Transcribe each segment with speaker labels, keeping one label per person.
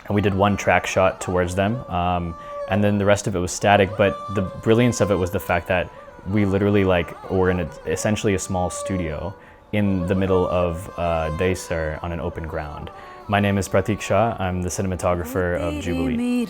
Speaker 1: and we did one track shot towards them, and then the rest of it was static. But the brilliance of it was the fact that we literally were in essentially a small studio in the middle of Daysar on an open ground. My name is Pratik Shah. I'm the cinematographer of Jubilee.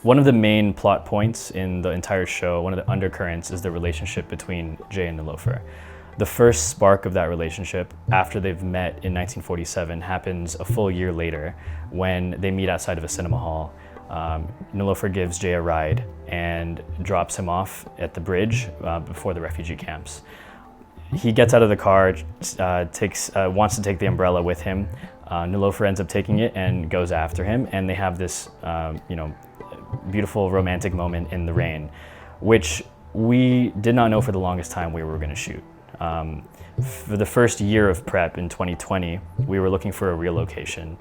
Speaker 1: One of the main plot points in the entire show, one of the undercurrents, is the relationship between Jay and Niloufer. The first spark of that relationship, after they've met in 1947, happens a full year later when they meet outside of a cinema hall. Niloufer gives Jay a ride and drops him off at the bridge before the refugee camps. He gets out of the car, wants to take the umbrella with him. Niloufer ends up taking it and goes after him, and they have this beautiful romantic moment in the rain, which we did not know for the longest time we were going to shoot. For the first year of prep in 2020, we were looking for a real location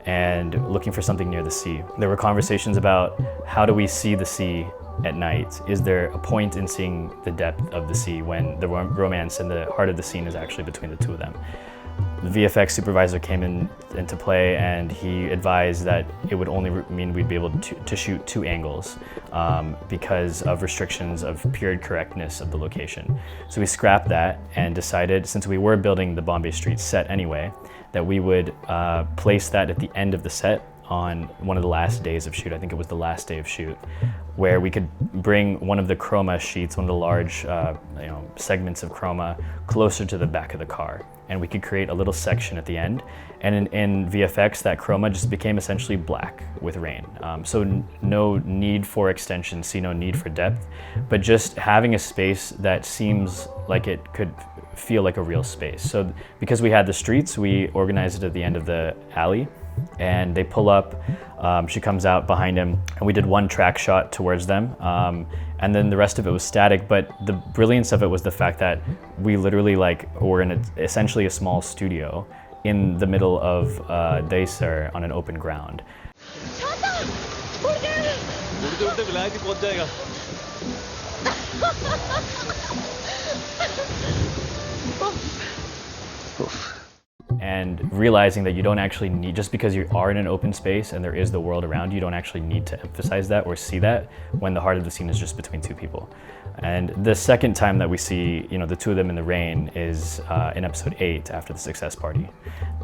Speaker 1: and looking for something near the sea. There were conversations about how do we see the sea at night? Is there a point in seeing the depth of the sea when the romance and the heart of the scene is actually between the two of them? The VFX supervisor came into play, and he advised that it would only mean we'd be able to shoot 2 angles because of restrictions of period correctness of the location. So we scrapped that and decided, since we were building the Bombay Street set anyway, that we would place that at the end of the set on one of the last days of shoot. I think it was the last day of shoot, where we could bring one of the chroma sheets, one of the large segments of chroma, closer to the back of the car. And we could create a little section at the end. And in VFX, that chroma just became essentially black with rain. So no need for extension, no need for depth, but just having a space that seems like it could feel like a real space. So because we had the streets, we organized it at the end of the alley, and they pull up, she comes out behind him, and we did one track shot towards them, and then the rest of it was static. But the brilliance of it was the fact that we literally were in essentially a small studio in the middle of Daysar on an open ground. And realizing that you don't actually need, just because you are in an open space and there is the world around you, you don't actually need to emphasize that or see that when the heart of the scene is just between 2 people. And the second time that we see, the 2 of them in the rain is in episode 8, after the success party.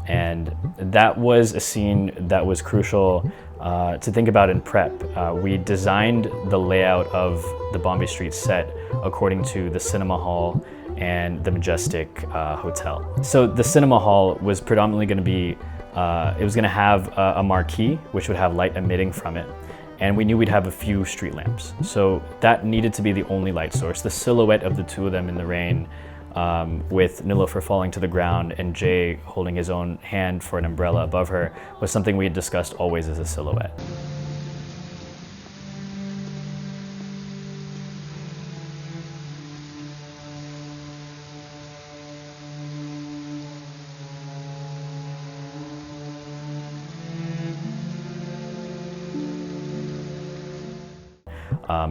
Speaker 1: And that was a scene that was crucial to think about in prep. We designed the layout of the Bombay Street set according to the cinema hall and the Majestic Hotel. So the cinema hall was predominantly going to be, it was going to have a marquee which would have light emitting from it. And we knew we'd have a few street lamps. So that needed to be the only light source. The silhouette of the 2 of them in the rain, with Niloufer falling to the ground and Jay holding his own hand for an umbrella above her, was something we had discussed always as a silhouette.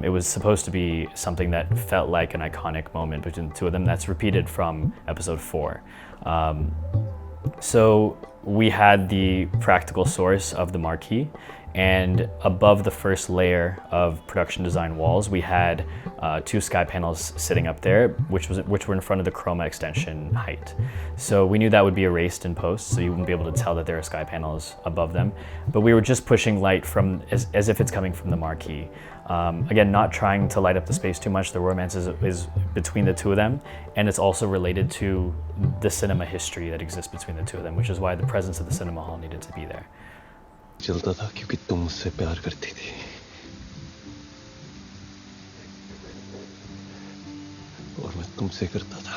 Speaker 1: It was supposed to be something that felt like an iconic moment between the 2 of them. That's repeated from episode 4. So we had the practical source of the marquee, and above the first layer of production design walls, we had 2 sky panels sitting up there, which were in front of the chroma extension height. So we knew that would be erased in post, so you wouldn't be able to tell that there are sky panels above them. But we were just pushing light from as if it's coming from the marquee. Again, not trying to light up the space too much. The romance is between the 2 of them, and it's also related to the cinema history that exists between the 2 of them, which is why the presence of the cinema hall needed to be there.
Speaker 2: चलता था क्योंकि तुम मुझसे प्यार करती थी और मैं तुमसे करता था.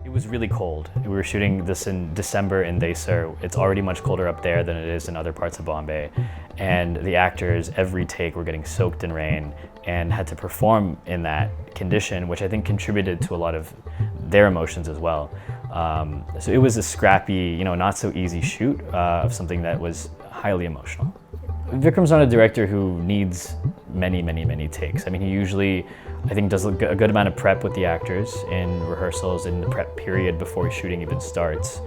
Speaker 1: It was really cold. We were shooting this in December in Daysar. It's already much colder up there than it is in other parts of Bombay. And the actors, every take, were getting soaked in rain and had to perform in that condition, which I think contributed to a lot of their emotions as well. So it was a scrappy, not so easy shoot of something that was highly emotional. Vikram's not a director who needs many takes. I mean, he usually, I think, does a good amount of prep with the actors in rehearsals in the prep period before shooting even starts.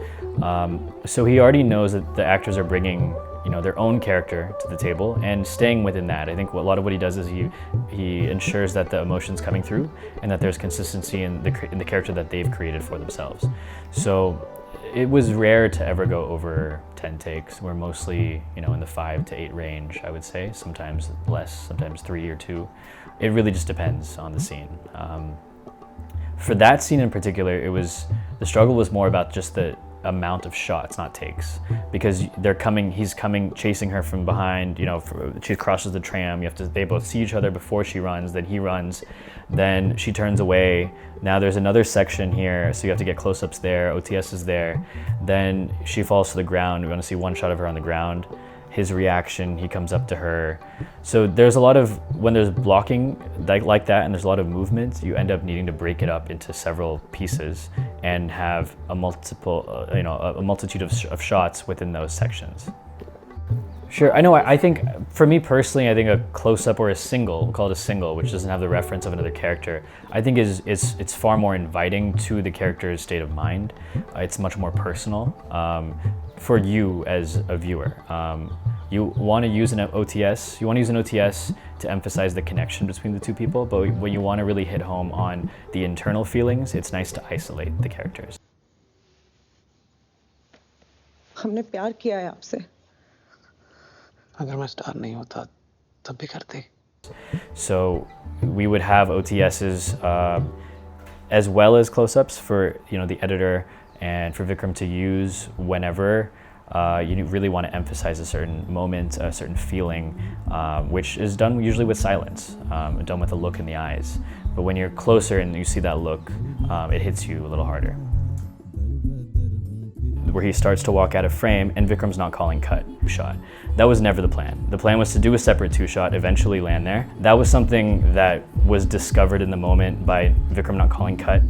Speaker 1: So he already knows that the actors are bringing, their own character to the table and staying within that. I think a lot of what he does is he ensures that the emotion's coming through and that there's consistency in the character that they've created for themselves. So it was rare to ever go over 10 takes. We're mostly, in the 5 to 8 range, I would say. Sometimes less, sometimes 3 or 2. It really just depends on the scene. For that scene in particular, the struggle was more about just the amount of shots, not takes, because he's coming, chasing her from behind, she crosses the tram, they both see each other before she runs, then he runs, then she turns away. Now there's another section here, so you have to get close-ups there, OTS is there, then she falls to the ground, we want to see one shot of her on the ground, his reaction, he comes up to her. So there's a lot of, when there's blocking like that and there's a lot of movement, you end up needing to break it up into several pieces and have a multitude of shots within those sections. Sure, I know, I think, for me personally, I think a close-up or a single, we'll call it a single, which doesn't have the reference of another character, I think it's far more inviting to the character's state of mind. It's much more personal for you as a viewer. You want to use an OTS, to emphasize the connection between the two people, but when you want to really hit home on the internal feelings, it's nice to isolate the characters.
Speaker 3: हमने प्यार किया है आपसे।
Speaker 2: अगर मैं star नहीं होता तब भी करते।
Speaker 1: So we would have OTSs as well as close-ups for the editor and for Vikram to use whenever you really want to emphasize a certain moment, a certain feeling, which is done usually with silence, done with a look in the eyes. But when you're closer and you see that look, it hits you a little harder. Where he starts to walk out of frame and Vikram's not calling cut shot. That was never the plan. The plan was to do a separate 2-shot, eventually land there. That was something that was discovered in the moment by Vikram not calling cut.